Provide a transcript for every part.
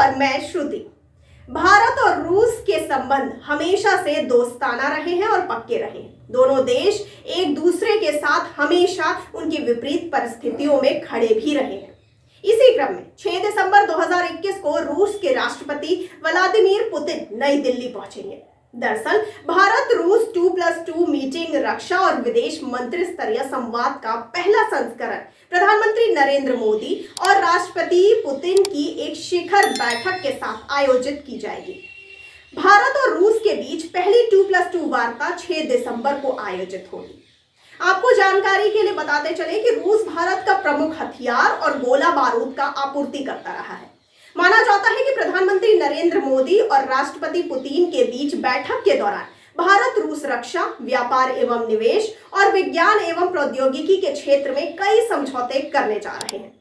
और मैं श्रुति। भारत और रूस के संबंध हमेशा से दोस्ताना रहे हैं और पक्के रहे हैं। दोनों देश एक दूसरे के साथ हमेशा उनकी विपरीत परिस्थितियों में खड़े भी रहे हैं। इसी क्रम में 6 दिसंबर 2021 को रूस के राष्ट्रपति व्लादिमीर पुतिन नई दिल्ली पहुंचेंगे। दरअसल भारत रूस 2+2 मीटिंग रक्षा और विदेश मंत्री स्तरीय संवाद का पहला संस्करण प्रधानमंत्री नरेंद्र मोदी और राष्ट्रपति पुतिन की एक शिखर बैठक के साथ आयोजित की जाएगी। भारत और रूस के बीच पहली 2+2 वार्ता 6 दिसंबर को आयोजित होगी। आपको जानकारी के लिए बताते चले कि रूस भारत का प्रमुख हथियार और गोला बारूद का आपूर्ति करता रहा है। माना जाता है कि प्रधानमंत्री नरेंद्र मोदी और राष्ट्रपति पुतिन के बीच बैठक के दौरान भारत रूस रक्षा, व्यापार एवं निवेश और विज्ञान एवं प्रौद्योगिकी के क्षेत्र में कई समझौते करने जा रहे हैं।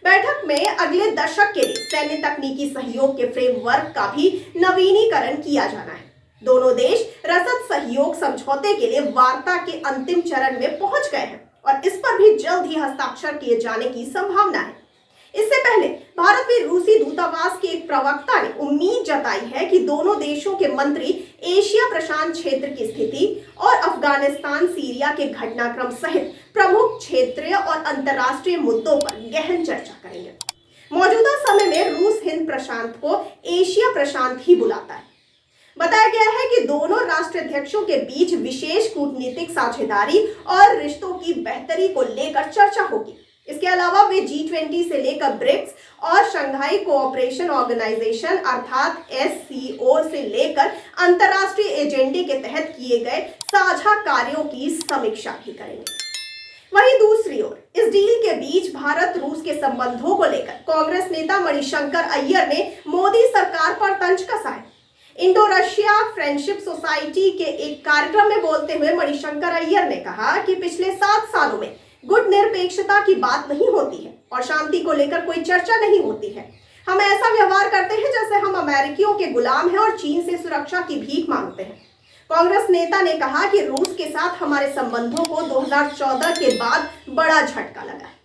बैठक में अगले दशक के लिए सैन्य तकनीकी सहयोग के फ्रेमवर्क का भी नवीनीकरण किया जाना है। दोनों देश रसद सहयोग समझौते के लिए वार्ता के अंतिम चरण में पहुंच गए हैं और इस पर भी जल्द ही हस्ताक्षर किए जाने की संभावना है। इससे पहले भारत में रूसी दूतावास के एक प्रवक्ता ने उम्मीद जताई है कि दोनों देशों के मंत्री एशिया प्रशांत क्षेत्र की स्थिति और अफगानिस्तान, सीरिया के घटनाक्रम सहित प्रमुख क्षेत्रीय और अंतर्राष्ट्रीय मुद्दों पर गहन चर्चा करेंगे। मौजूदा समय में रूस हिंद प्रशांत को एशिया प्रशांत ही बुलाता है। बताया गया है कि दोनों राष्ट्राध्यक्षों के बीच विशेष कूटनीतिक साझेदारी और रिश्तों की बेहतरी को लेकर चर्चा होगी। इसके अलावा वे G20 से लेकर ब्रिक्स और शंघाई कोऑपरेशन ऑर्गेनाइजेशन अर्थात SCO से लेकर अंतर्राष्ट्रीय एजेंडे के तहत किए गए साझा कार्यों की समीक्षा भी करेंगे। वहीं दूसरी ओर इस डील के बीच भारत रूस के संबंधों को लेकर कांग्रेस नेता मणिशंकर अय्यर ने मोदी सरकार पर तंज कसा है। इंडो रशिया फ्रेंडशिप सोसाइटी के एक कार्यक्रम में बोलते हुए मणिशंकर अय्यर ने कहा कि पिछले 7 सालों में गुट निरपेक्षता की बात नहीं होती है और शांति को लेकर कोई चर्चा नहीं होती है। हम ऐसा व्यवहार करते हैं जैसे हम अमेरिकियों के गुलाम हैं और चीन से सुरक्षा की भीख मांगते हैं। कांग्रेस नेता ने कहा कि रूस के साथ हमारे संबंधों को 2014 के बाद बड़ा झटका लगा है।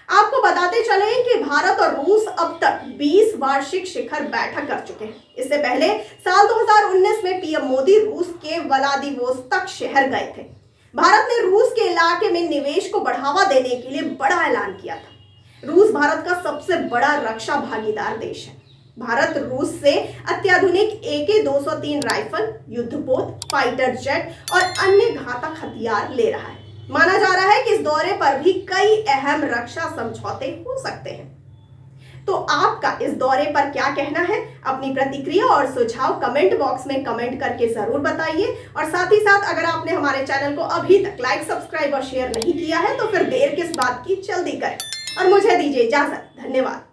आपको बताते चले कि भारत और रूस अब तक 20 वार्षिक शिखर बैठक कर चुके हैं। इससे पहले साल 2019 में पीएम मोदी रूस के व्लादिवोस्तोक शहर गए थे। भारत ने रूस के इलाके में निवेश को बढ़ावा देने के लिए बड़ा ऐलान किया था। रूस भारत का सबसे बड़ा रक्षा भागीदार देश है। भारत रूस से अत्याधुनिक AK-203 राइफल, युद्धपोत, फाइटर जेट और अन्य घातक हथियार ले रहा है। माना जा रहा है कि इस दौरे पर भी कई अहम रक्षा समझौते हो सकते हैं। तो आपका इस दौरे पर क्या कहना है? अपनी प्रतिक्रिया और सुझाव कमेंट बॉक्स में कमेंट करके जरूर बताइए और साथ ही साथ अगर आपने हमारे चैनल को अभी तक लाइक, सब्सक्राइब और शेयर नहीं किया है तो फिर देर किस बात की, जल्दी करें और मुझे दीजिए इजाजत। धन्यवाद।